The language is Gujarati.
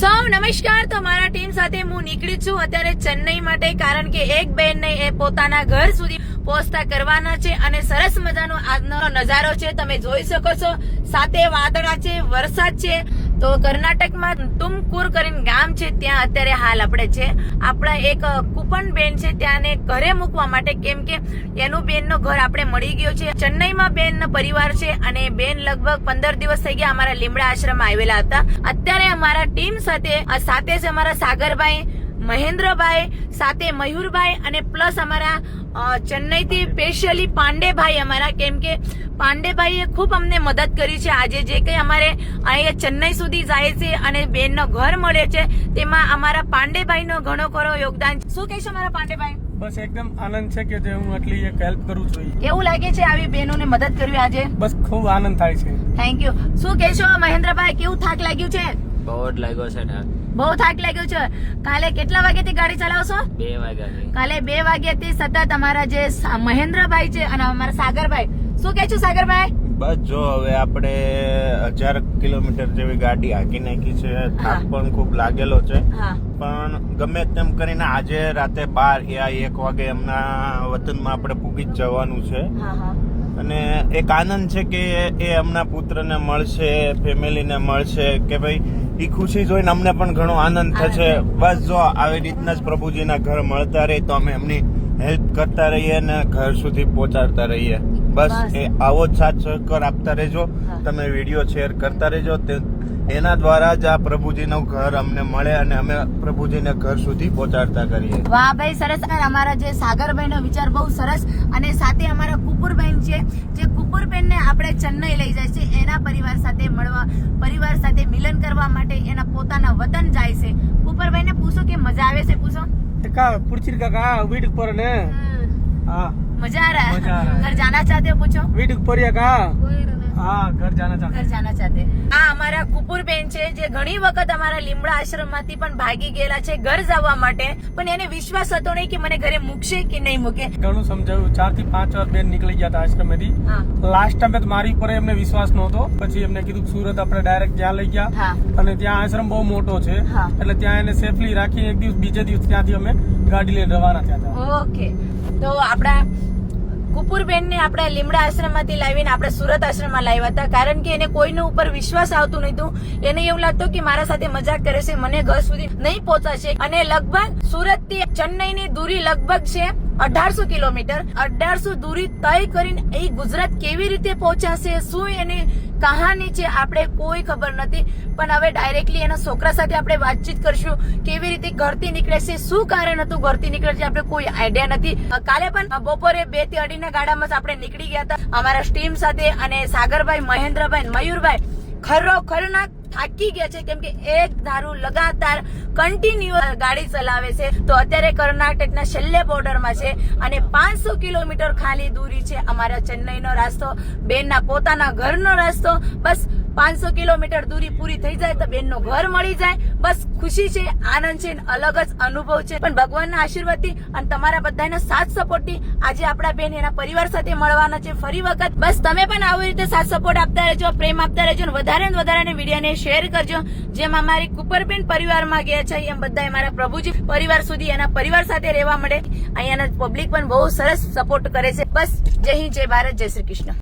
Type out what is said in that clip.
સૌ નમસ્કાર। તો મારા ટીમ સાથે હું નીકળી છું અત્યારે ચેન્નઈ માટે, કારણ કે એક બેનને એ પોતાના ઘર સુધી પહોંચતા કરવાના છે અને સરસ મજાનો આજનો નજારો છે, તમે જોઈ શકો છો। સાથે વાદળા છે, વરસાદ છે। તો કર્ણાટકમાં તુમકુર કરીને ગામ છે, ત્યાં અત્યારે હાલ આપણે છે। આપણા એક કુપન બેન છે, ત્યાંને ઘરે મૂકવા માટે, કેમ કે એનું બેનનો ઘર આપણે મળી ગયો છે। ચેન્નઈમાં બેનનો પરિવાર છે અને બેન લગભગ 15 દિવસ થઈ ગયા અમારા લીમડા આશ્રમમાં આવેલા હતા। અત્યારે અમારા ટીમ સાથે છે અમારા સાગરભાઈ, મહેન્દ્રભાઈ, સાથે મયુરભાઈ અને પ્લસ અમારા ચેન્નઈ થી સ્પેશિયલી પાંડેભાઈ અમારા, કેમ કે પાંડેભાઈએ ખૂબ અમને મદદ કરી છે। આજે જે કઈ અમારે અહીંયા ચેન્નઈ સુધી જાય છે અને બેનનો ઘર મળે છે, તેમાં અમારા પાંડેભાઈનો ઘણો ખરો યોગદાન। શું કહેશો મારા પાંડેભાઈ? બસ એકદમ આનંદ છે કે જે હું આટલી એક હેલ્પ કરું છું। કેવું લાગે છે આવી બહેનોને મદદ કરવી આજે? બસ ખૂબ આનંદ થાય છે। Thank you. શું કહેશો મહેન્દ્રભાઈ, કેવું થાક લાગ્યું છે? બહુ જ લાગ્યો છે થાક। બહુ થાક લાગ્યો છે। કાલે કેટલા વાગ્યાથી ગાડી ચલાવશો? 2 વાગ્યાથી। કાલે 2 વાગ્યાથી સતત અમારા જે મહેન્દ્રભાઈ છે અને અમારા સાગરભાઈ, શું કહે છો સાગરભાઈ? બસ જો હવે આપણે 1000 કિલોમીટર જેવી ગાડી હાંકી નાખી છે, થાક પણ ખૂબ લાગેલો છે, પણ ગમે તેમ કરીને આજે રાતે 12 યા 1 વાગે એમના વતનમાં આપણે પૂગી જ જવાનું છે। અને એક આનંદ છે કે એ એમના પુત્રને મળશે, ફેમિલીને મળશે, કે ભાઈ એ ખુશી જોઈને અમને પણ ઘણો આનંદ થશે। બસ જો આવી રીતના જ પ્રભુજીના ઘર મળતા રહે તો અમે એમની હેલ્પ કરતા રહીએ ને ઘર સુધી પહોંચાડતા રહીએ। બસ એ આવો જ સાથ સહકાર આપતા રહેજો, તમે વિડીયો શેર કરતા રહેજો, એના દ્વારા જ આ પ્રભુજીનું ઘર અમને મળે અને અમે પ્રભુજીને ઘર સુધી પહોંચાડતા કરીએ। વાહ ભાઈ, સરસ। અમારા જે સાગરભાઈનો વિચાર બહુ સરસ, અને સાથે અમારા કુપુરબેન છે, જે કુપુરબેનને આપણે ચેન્નઈ લઈ જાય છે, એના પરિવાર સાથે મળવા, પરિવાર સાથે મિલન કરવા માટે એના પોતાના વતન જાય છે। કુપુરભાઈને પૂછો કે મજા આવે છે? પૂછો का पुरचिर का वीट पर ने हाँ मजा आ रहा है? घर जाना चाहते हो? पूछो वीट पर का हाँ घर जाना चाहते। घर जाना चाहते। આ અમારા કુપુરબેન છે, જે ઘણી વખત અમારા લીમડા આશ્રમમાંથી પણ ભાગી ગયેલા છે ઘર જવા માટે, પણ એને વિશ્વાસ હતો નહીં કે મને ઘરે મૂકશે કે નહીં મૂકે। ઘણું સમજાવ્યું, 4 થી 5 વાર બેન નીકળી ગયા હતા આશ્રમેથી। લાસ્ટ ટાઈમે તો મારી પર એમને વિશ્વાસ નહોતો, પછી એમને કીધું સુરત આપણે ડાયરેક્ટ ત્યાં લઈ ગયા, અને ત્યાં આશ્રમ બહુ મોટો છે, એટલે ત્યાં એને સેફલી રાખી એક દિવસ બીજે દિવસ ત્યાંથી અમે ગાડી લઈને રવાના થયા હતા। ઓકે, તો આપણા કુપુરબેન ને આપણે લીમડા આશ્રમ માંથી લાવીને આપણે સુરત આશ્રમમાં લાવ્યા હતા, કારણ કે એને કોઈના ઉપર વિશ્વાસ આવતું નહોતું। એને એવું લાગતું કે મારા સાથે મજાક કરે છે, મને ઘર સુધી નહીં પહોંચાશે। અને લગભગ સુરત થી ચેન્નઈ ની દૂરી લગભગ છે 1800 કિલોમીટર। 1800 દૂરી તય કરીને એ ગુજરાત કેવી રીતે પહોંચાશે, શું એની કહાની છે, આપણે કોઈ ખબર નથી। પણ હવે ડાયરેક્ટલી એના છોકરા સાથે આપણે વાતચીત કરશું, કેવી રીતે ઘરથી નીકળે છે, શું કારણ હતું ઘરથી નીકળે છે, આપણે કોઈ આઈડિયા નથી। કાલે પણ બપોરે 2 થી 2:30 ના ગાડામાં આપણે નીકળી ગયા હતા અમારા ટીમ સાથે, અને સાગરભાઈ, મહેન્દ્રભાઈ, મયુરભાઈ ખરોખરના થાકી ગયા છે, કેમ કે એક ધારું લગાતાર કન્ટિન્યુ ગાડી ચલાવે છે। તો અત્યારે કર્ણાટકના છેલ્લે બોર્ડરમાં છે અને 500 કિલોમીટર ખાલી દૂરી છે અમારા ચેન્નઈનો રસ્તો, બેનના પોતાના ઘરનો રસ્તો। બસ 500 કિલોમીટર દૂરી પૂરી થઈ જાય તો બેનનું ઘર મળી જાય, બસ ખુશી છે, આનંદ છે, અલગ જ અનુભવ છે। પણ ભગવાનના આશીર્વાદથી અને તમારા બધાના સાથ સપોર્ટથી આજે આપણા બેન એના પરિવાર સાથે મળવાના છે ફરી વખત। બસ તમે પણ આવી રીતે સાથ સપોર્ટ આપતા રહેજો, પ્રેમ આપતા રહેજો, અને વધારે ને વધારે વિડીયોને શેર કરજો। જેમ અમારી કુપરબેન પરિવારમાં ગયા છે, એમ બધા અમારા પ્રભુજી પરિવાર સુધી એના પરિવાર સાથે રહેવા મળે। અહીંયાના પબ્લિક પણ બહુ સરસ સપોર્ટ કરે છે। બસ જય હિન્દ, જય ભારત, જય શ્રી કૃષ્ણ।